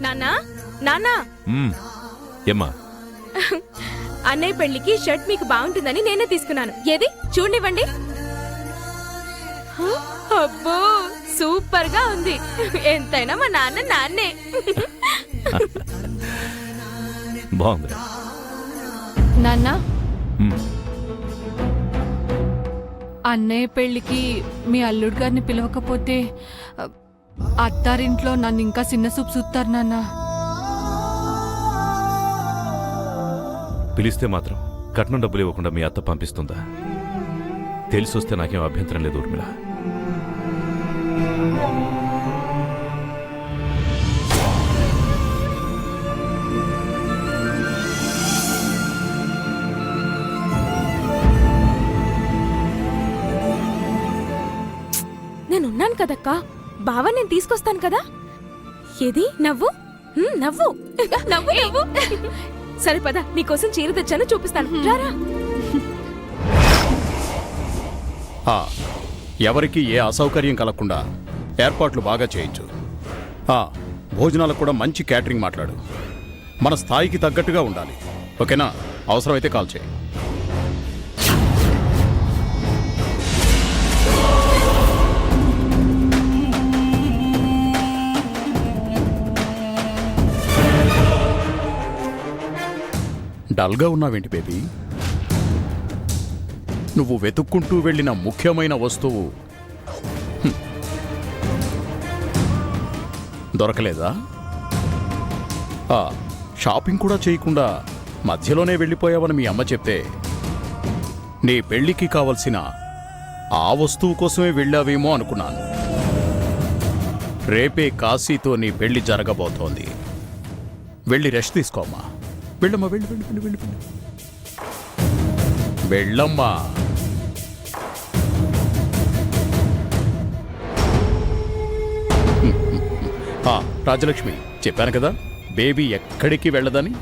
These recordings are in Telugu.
నాన్నా నాన్నా ఏమ్మా అన్నయ్య పెళ్లికి షర్ట్ మీకు బాగుంటుందని నేనే తీసుకున్నాను. ఏది చూడనివ్వండి. అబ్బో సూపర్ గా ఉంది. ఎంతైనా మా నాన్నే. బాగుంది నాన్న. అన్నయ్య పెళ్లికి మీ అల్లుడు గారిని పిలవకపోతే అత్తారింట్లో నన్ను ఇంకా చిన్న చూపు చూస్తారు నాన్న. పిలిస్తే మాత్రం కట్నం డబ్బులు ఇవ్వకుండా మీ అత్త పంపిస్తుందా? తెలిసొస్తే నాకేం అభ్యంతరం లేదు ఊర్మిళ. నేనున్నాను కదక్కా. బావ నేను తీసుకొస్తాను కదా. ఏది నవ్వు నవ్వు నవ్వు నవ్వు. సరే పద, నీకోసం చీర తెచ్చాను, చూపిస్తాను. రారా. ఎవరికి ఏ అసౌకర్యం కలగకుండా ఏర్పాట్లు బాగా చేయించు. భోజనాలకు కూడా మంచి క్యాటరింగ్ మాట్లాడు. మన స్థాయికి తగ్గట్టుగా ఉండాలి. ఓకేనా? అవసరమైతే కాల్ చేయి. డల్గా ఉన్నావేంటి బేబీ? నువ్వు వెతుక్కుంటూ వెళ్ళిన ముఖ్యమైన వస్తువు దొరకలేదా? షాపింగ్ కూడా చేయకుండా మధ్యలోనే వెళ్ళిపోయావని మీ అమ్మ చెప్తే నీ పెళ్లికి కావలసిన ఆ వస్తువు కోసమే వెళ్ళావేమో అనుకున్నాను. రేపే కాశీతో నీ పెళ్లి జరగబోతోంది. వెళ్ళి రెస్ట్ తీసుకోమ్మా. వెళ్ళమ్మా, వెళ్ళి వెళ్ళి వెళ్ళి వెళ్ళి వెళ్ళి వెళ్ళమ్మా. రాజలక్ష్మి, చెప్పాను కదా బేబీ ఎక్కడికి వెళ్ళదని.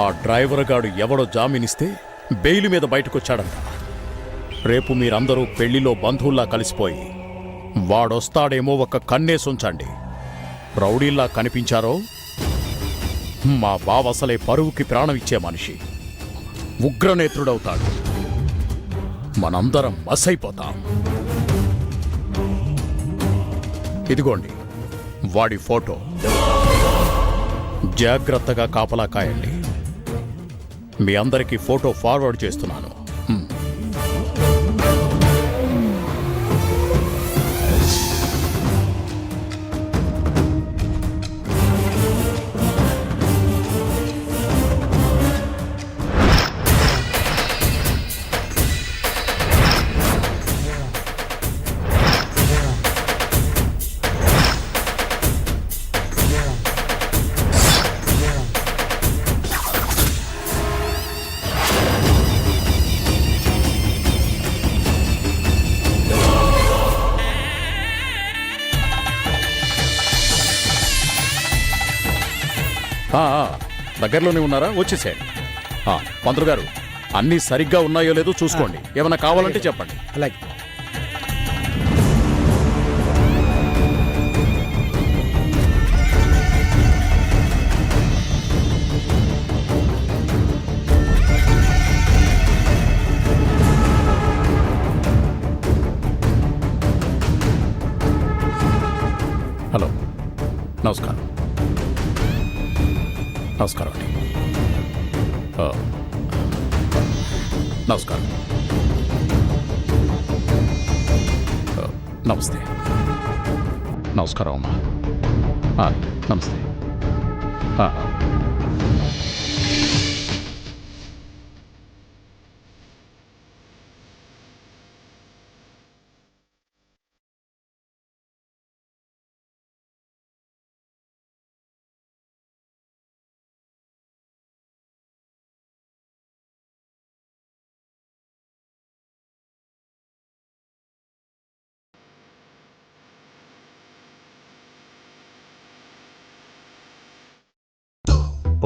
ఆ డ్రైవర్ గాడు ఎవడో జామీనిస్తే బెయిల్ మీద బయటకొచ్చాడంట. రేపు మీరందరూ పెళ్లిలో బంధువుల్లా కలిసిపోయి వాడొస్తాడేమో ఒక కన్నేసుంచండి. రౌడీల్లా కనిపించారో మా బావ అసలే పరువుకి ప్రాణం ఇచ్చే మనిషి. ఉగ్రనేత్రుడవుతాడు. మనందరం మసైపోతాం. ఇదిగోండి వాడి ఫోటో. జాగ్రత్తగా కాపలా కాయండి. మీ అందరికీ ఫోటో ఫార్వర్డ్ చేస్తున్నాను. దగ్గరలోనే ఉన్నారా? వచ్చేసేయండి. పంతులు గారు, అన్నీ సరిగ్గా ఉన్నాయో లేదో చూసుకోండి. ఏమైనా కావాలంటే చెప్పండి. అలాగే. హలో, నమస్కారం. నమస్కారం అండి. నమస్కారం. నమస్తే. నమస్కారం అమ్మా. నమస్తే.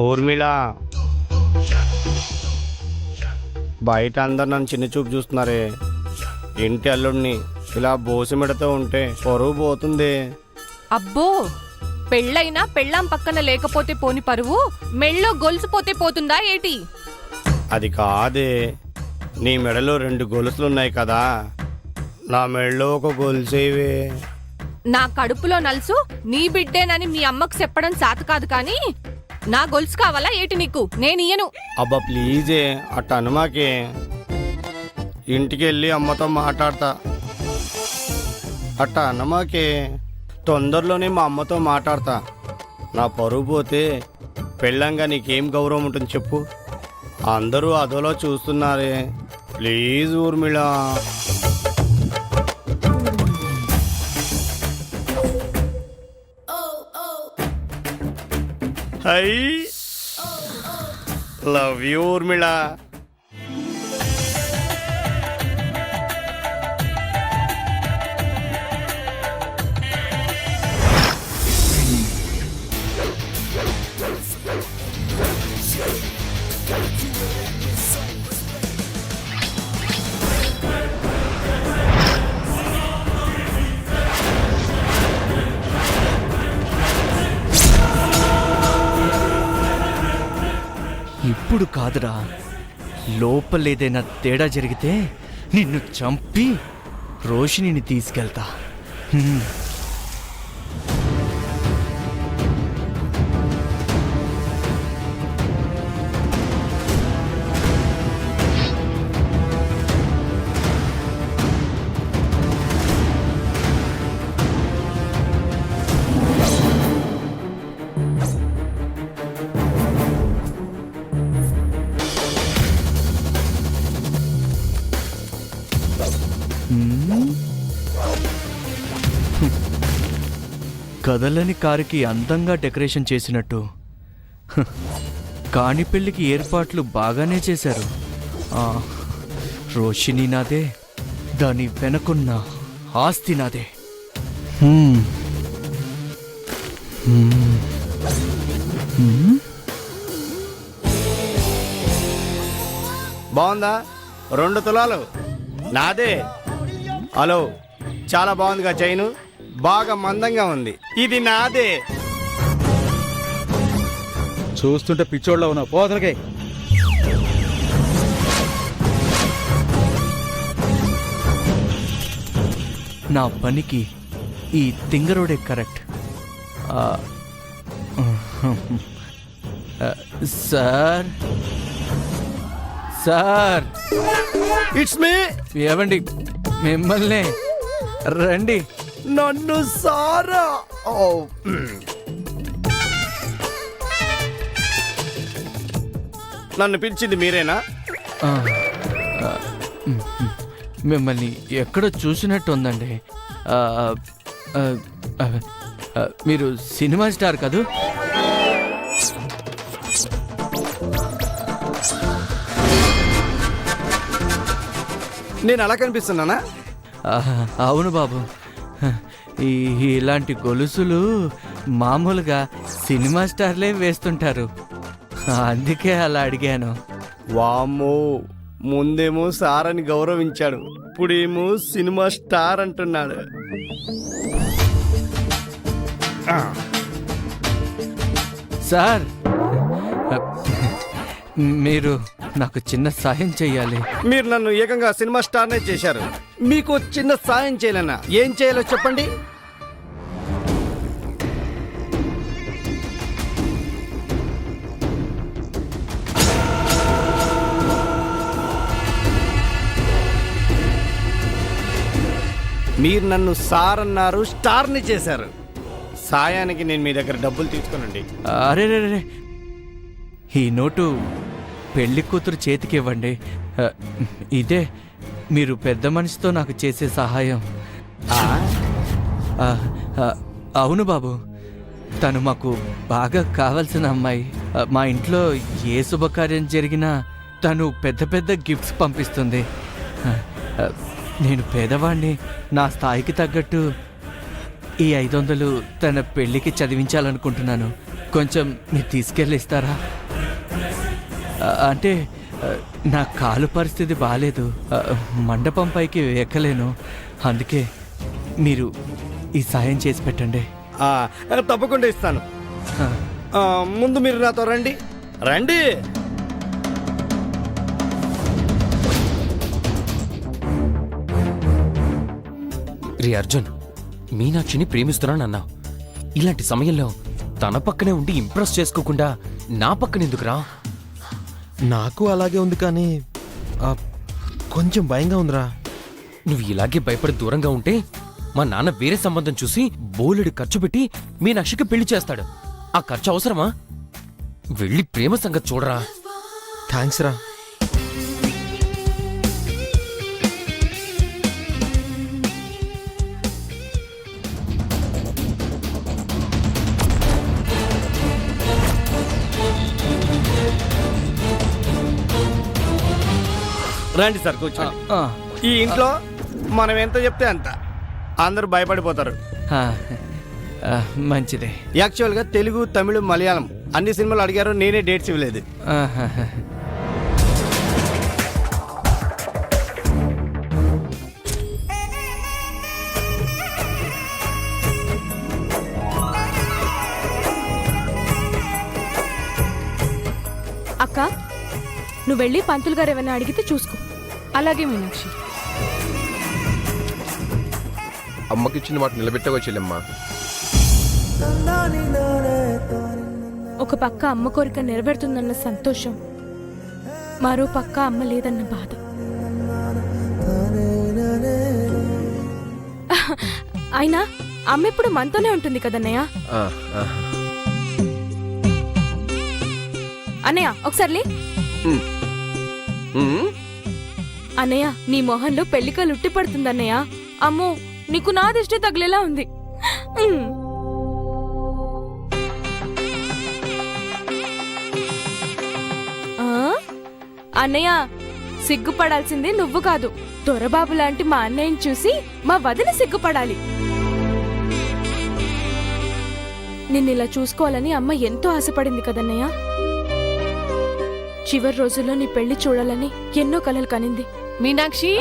ఊర్మిళ, బయట అందరు నన్ను చిన్న చూపు చూస్తున్నారే. ఇంటి అల్లుడిని ఇలా బోసిమెడతో ఉంటే పరువు పోతుంది. అబ్బో, పెళ్ళైనా పెళ్ళాం పక్కన లేకపోతే పోని పరువు మెళ్ళో గొలుసుపోతే పోతుందా ఏటి? అది కాదే, నీ మెడలో 2 గొలుసులున్నాయి కదా, నా మెడలో ఒక గొలుసేవే. నా కడుపులో నలుసు నీ బిడ్డేనని మీ అమ్మకు చెప్పడం సాత కాదు కానీ నా గొలుసు కావాలా ఏటి నీకు? నేనియ్యను. అబ్బా ప్లీజే, అట్ట అనుమాకే. ఇంటికి వెళ్ళి అమ్మతో మాట్లాడతా. అట్ట అన్నమాకే, తొందరలోనే మా అమ్మతో మాట్లాడతా. నా పరువు పోతే పెళ్ళంగా నీకేం గౌరవం ఉంటుంది చెప్పు? అందరూ అదోలో చూస్తున్నారే. Please Urmila. Hi, love you Urmila. ఇప్పుడు కాదురా, లోపలేదైనా తేడా జరిగితే నిన్ను చంపి రోషిణిని తీసుకెళ్తా. కదలని కారుకి అందంగా డెకరేషన్ చేసినట్టు కాని పెళ్ళికి ఏర్పాట్లు బాగానే చేశారు. రోషిణి నాదే, దాని వెనకున్న ఆస్తి నాదే. బాగుందా? 2 తులాలు నాదే. హలో, చాలా బాగుందిగా చైను, బాగా మందంగా ఉంది. ఇది నాదే. చూస్తుంటే పిచ్చోళ్ళ ఉన్నావు, పోతలకే. నా పనికి ఈ తింగరోడే correct. Sir sir, it's me. ఏవండి, మిమ్మల్నే. రండి. నన్ను సారా. నన్ను పిలిచింది మీరేనా? మిమ్మల్ని ఎక్కడో చూసినట్టు ఉందండి. మీరు సినిమా స్టార్ కదూ? నేను అలా కనిపిస్తున్నానా? అవును బాబు. ఇలాంటి గొలుసులు మామూలుగా సినిమా స్టార్లే వేస్తుంటారు, అందుకే అలా అడిగాను. వామ్మో, ముందేమో సార్ అని గౌరవించాడు, ఇప్పుడేమో సినిమా స్టార్ అంటున్నాడు. సార్, మీరు నాకు చిన్న సాయం చెయ్యాలి. మీరు నన్ను ఏకంగా సినిమా స్టార్నే చేశారు, మీకు చిన్న సాయం చేయలేనా? ఏం చేయాలో చెప్పండి. మీరు నన్ను సార్ అన్నారు, స్టార్ని చేశారు. సాయానికి నేను మీ దగ్గర డబ్బులు తీసుకునండి. అరే రే రే, ఈ నోటు పెళ్లి కూతురు చేతికి ఇవ్వండి. ఇదే మీరు పెద్ద మనిషితో నాకు చేసే సహాయం. అవును బాబు, తను మాకు బాగా కావాల్సిన అమ్మాయి. మా ఇంట్లో ఏ శుభకార్యం జరిగినా తను పెద్ద పెద్ద గిఫ్ట్స్ పంపిస్తుంది. నేను పేదవాణ్ణి, నా స్థాయికి తగ్గట్టు ఈ 500 తన పెళ్ళికి చదివించాలనుకుంటున్నాను. కొంచెం మీరు తీసుకెళ్ళి ఇస్తారా? అంటే నా కాలు పరిస్థితి బాగాలేదు, మండపం పైకి ఎక్కలేను. అందుకే మీరు ఈ సాయం చేసి పెట్టండి. తప్పకుండా ఇస్తాను. ముందు మీరు నాతో రండి. రండి. రే అర్జున్, మీనాక్షిని ప్రేమిస్తున్నానన్నావు. ఇలాంటి సమయంలో తన పక్కనే ఉండి ఇంప్రెస్ చేసుకోకుండా నా పక్కన ఎందుకురా? నాకు అలాగే ఉంది, కానీ కొంచెం భయంగా ఉందిరా. నువ్వు ఇలాగే భయపడి దూరంగా ఉంటే మా నాన్న వేరే సంబంధం చూసి బోలెడు ఖర్చు పెట్టి మీనాక్షికి పెళ్లి చేస్తాడు. ఆ ఖర్చు అవసరమా? వెళ్ళి ప్రేమ సంగతి చూడరా. థ్యాంక్స్ రా. రండి సార్, కూర్చోండి. ఈ ఇంట్లో మనం ఎంత చెప్తే అంత. అందరూ భయపడిపోతారు. మంచిదే. యాక్చువల్గా తెలుగు, తమిళ, మలయాళం అన్ని సినిమాలు అడిగారు, నేనే డేట్స్ ఇవ్వలేదు. అక్క, నువ్వు వెళ్ళి పంతులు గారు ఏమైనా అడిగితే చూసుకో. అలాగే మీనాక్షి. అమ్మకిచ్చిన మాట నిలబెట్టవా చెల్లెమ్మా? ఒక పక్క అమ్మ కోరిక నెరవేరుతుందన్న సంతోషం, మరో పక్క అమ్మ లేదన్న బాధ. అయినా అమ్మ ఇప్పుడు మనతోనే ఉంటుంది కదన్నయ్య. అన్నయ్య ఒకసారి లే. అన్నయ్య, నీ మొహంలో పెళ్లికలు ఉట్టి పడుతుంది అన్నయ్య. అమ్మో, నీకు నా దిష్టి తగిలేలా ఉంది. అన్నయ్య, సిగ్గుపడాల్సింది నువ్వు కాదు, దొరబాబు లాంటి మా అన్నయ్యని చూసి మా వదిన సిగ్గుపడాలి. నిన్నిలా చూసుకోవాలని అమ్మ ఎంతో ఆశపడింది కదన్నయ్య. చివరి రోజుల్లో నీ పెళ్లి చూడాలని ఎన్నో కలలు కనింది. మీనాక్షి,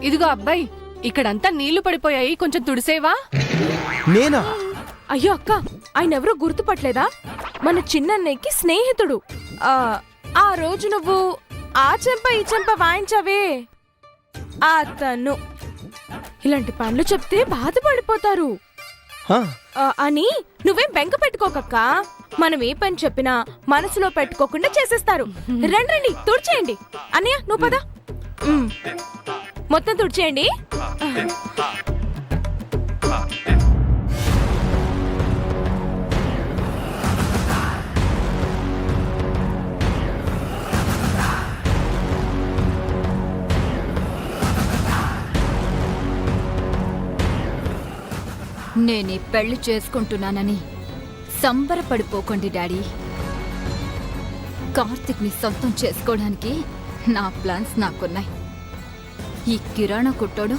ఇదిగో అబ్బాయి, ఇక్కడంతా నీళ్లు పడిపోయాయి, కొంచెం తుడిసేవా? నేనా? అయ్యో అక్క, ఆయన ఎవరో గుర్తుపట్టలేదా? మన చిన్నన్నయ్యకి స్నేహితుడు. ఆ రోజు నువ్వు ఆ చెంప ఈ చెంప వాయించవే అతను. ఇలాంటి పనులు చెప్తే బాధపడిపోతారు అని నువ్వేం బెంక పెట్టుకోకక్క. మనం ఏ పని చెప్పినా మనసులో పెట్టుకోకుండా చేసేస్తారు. రండి తుడిచేయండి. అన్నయ్య నువ్వు పద, మొత్తం తుడిచేయండి. నేనే పెళ్లి చేసుకుంటున్నానని సంబరపడిపోకండి డాడీ. కార్తిక్ని సొంతం చేసుకోవడానికి నా ప్లాన్స్ నాకున్నాయి. ఈ కిరాణా కుట్టోడు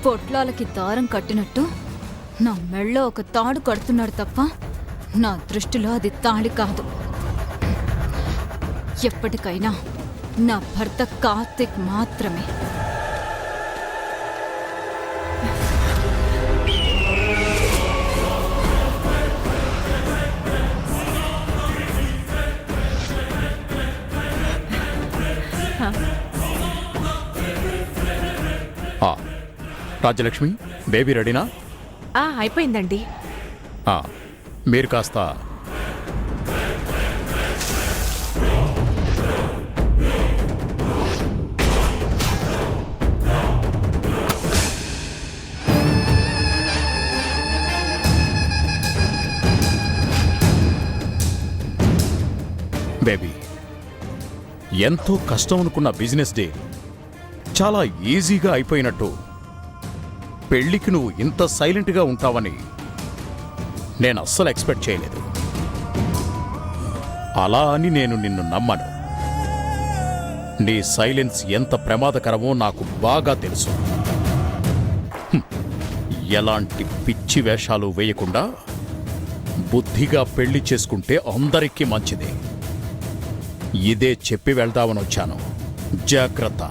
పొట్లాలకి దారం కట్టినట్టు నా మెళ్ళో ఒక తాడు కడుతున్నాడు తప్ప నా దృష్టిలో అది తాళి కాదు. ఎప్పటికైనా నా భర్త కార్తిక్ మాత్రమే. రాజ్యలక్ష్మి, బేబీ రెడీనా? అయిపోయిందండి. మీరు కాస్త బేబీ, ఎంతో కష్టం అనుకున్న బిజినెస్ డే చాలా ఈజీగా అయిపోయినట్టు పెళ్లికి నువ్వు ఇంత సైలెంట్గా ఉంటావని నేను అస్సలు ఎక్స్పెక్ట్ చేయలేదు. అలా అని నేను నిన్ను నమ్మను. నీ సైలెన్స్ ఎంత ప్రమాదకరమో నాకు బాగా తెలుసు. ఎలాంటి పిచ్చి వేషాలు వేయకుండా బుద్ధిగా పెళ్లి చేసుకుంటే అందరికీ మంచిది. ఇదే చెప్పి వెళ్దామని వచ్చాను. జాగ్రత్త.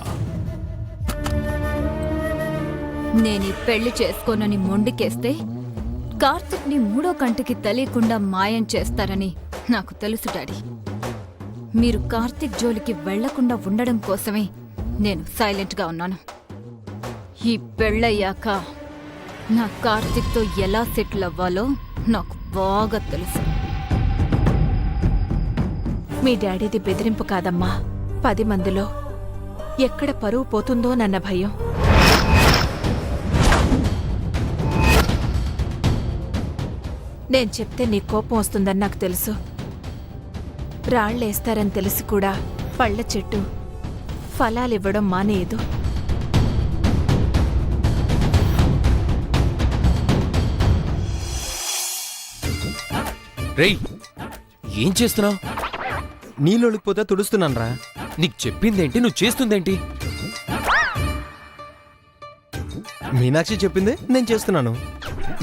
నేను ఈ పెళ్లి చేసుకోనని మొండికేస్తే కార్తిక్ని మూడో కంటికి తెలియకుండా మాయం చేస్తారని నాకు తెలుసు డాడీ. మీరు కార్తిక్ జోలికి వెళ్లకుండా ఉండడం కోసమే నేను సైలెంట్గా ఉన్నాను. ఈ పెళ్ళయ్యాక నా కార్తిక్తో ఎలా సెటిల్ అవ్వాలో నాకు బాగా తెలుసు. మీ డాడీది బెదిరింపు కాదమ్మా, 10 మందిలో ఎక్కడ పరువు పోతుందోనన్న భయం. నేను చెప్తే నీ కోపం వస్తుందని నాకు తెలుసు. రాళ్లేస్తారని తెలిసి కూడా పళ్ళ చెట్టు ఫలాలివ్వడం మానేయదు. రేయ్, ఏం చేస్తున్నావు? నీళ్ళొలికిపోతే తుడుస్తున్నాను రా. నీకు చెప్పిందేంటి, నువ్వు చేస్తుందేంటి? మీనాక్షి చెప్పింది నేను చేస్తున్నాను.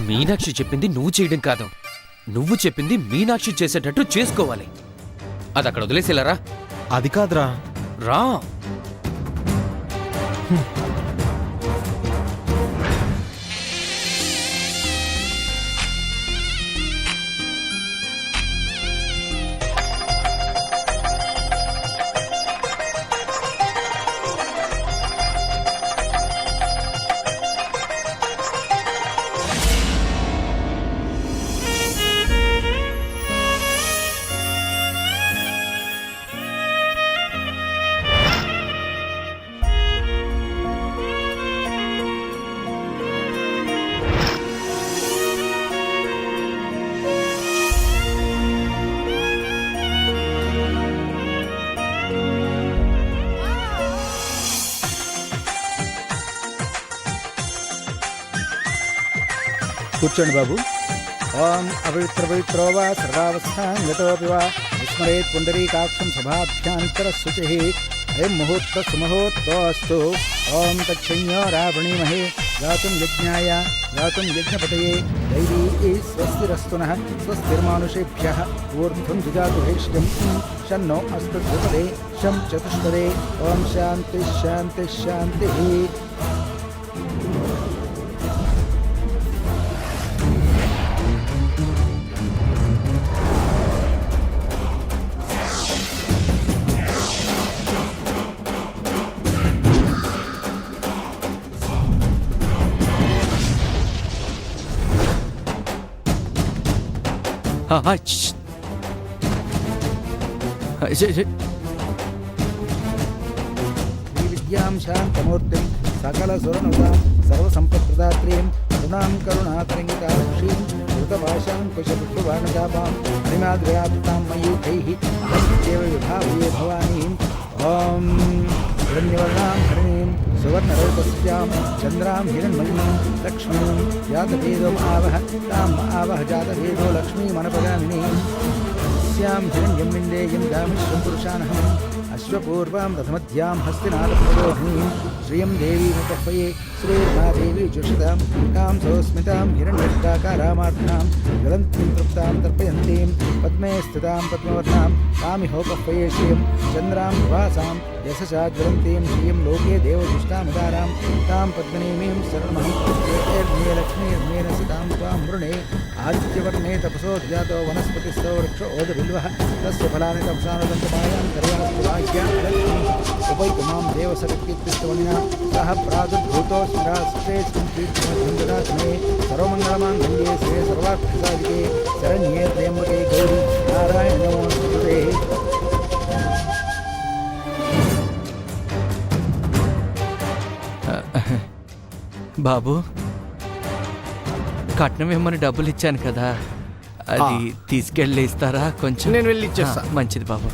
మీనాక్షి చెప్పింది నువ్వు చేయడం కాదు, నువ్వు చెప్పింది మీనాక్షి చేసేటట్టు చేసుకోవాలి. అది అక్కడ వదిలేసేలారా. అది కాదురా. రా. కూర్చోండి బాబు. ఓం అపవిత్రపవిత్రో వా సర్వావస్థాంగతోపి వా విస్మరేత్ పుండరీకాక్షం సభాభ్యాంతర శుచి. అయం ముహూర్త సుముహూర్తోస్తు. ఓం తచ్చన్యో రావణీమహే గాతుం యజ్ఞాయ గాతుం యజ్ఞపతయే. దైవీ స్వస్తిరస్తునః స్వస్తిర్మానుషేభ్యః ఊర్ధ్వం జిగాతు భేష్యం. షన్నో అస్తు ద్విపదే శం చతుష్పదే. ఓం శాంతి శాంతి శాంతి. విద్యాం శాంతమూర్తిం సకల సురనుతాం సర్వసంపత్ప్రదాత్రీం కరుణాం కరుణాతరంగితాక్షీం కృతభాషాం కుశపుష్పబాణజాపాం హరిమాద్రయాప్తాం మయూఖైః తస్యేవ విభావయే భవానీం. ఓం హిరణ్యవర్ణాం హరిణీం సువర్ణరౌపస్యాం చంద్రాం హిరణ్మయీం లక్ష్మీం జాతవేదో ఆవహ తాం ఆవహ జాతవేదో లక్ష్మీమనపగామినీం. శ్యాం హిరణ్యం విందేయం దామిశ్వం పురుషానహం అశ్వపూర్వాం రథమధ్యాం హస్తినాథప్రబోధినీం. శ్రియం దేవీముపహ్వయే శ్రీర్మాదేవీ జుషతాం కాం సోస్మితాం హిరణ్యర్కాకారామార్ధనాం జ్వలంతీం తృప్తాం తర్పయంతీం పద్మే స్థితాం పద్మవర్ణాం కామిహోపహ్వయే శ్రియం చంద్రాం వాసాం యశసా జ్వలంతీం శ్రియం లోకే దేవదుష్టాముదారాం తాం పద్మనీమీం శరణమహం జ్యోతిర్మే లక్ష్మీర్మేణ సితాం త్వాం వృణే. ఆదిత్యవర్ణే తపసో జాతో వనస్పతిస్థో వృక్షో ఓదబిల్వః తస్య ఫలాని తపసానుదంతమాయాం కర్యాస్తు వాక్యాం లక్ష్మీ ఉపైతు మాం దేవసరక్తిత్వనినా సహ ప్రాదుర్భూతో స్మిరాస్త్రే సంకీర్తనోద్ధం దదాతు మే. సర్వమంగళమాంగళ్యే శ్రీ సర్వ सर्वार्थसाधिके शरण्ये त्र्यम्बके गौरी नारायण नमोस्तुते। బాబు కట్నం ఇమ్మని డబ్బులు ఇచ్చాను కదా, అది తీసుకెళ్ళి ఇస్తారా కొంచెం? నేను వెళ్ళి ఇచ్చేస్తా. మంచిది బాబు.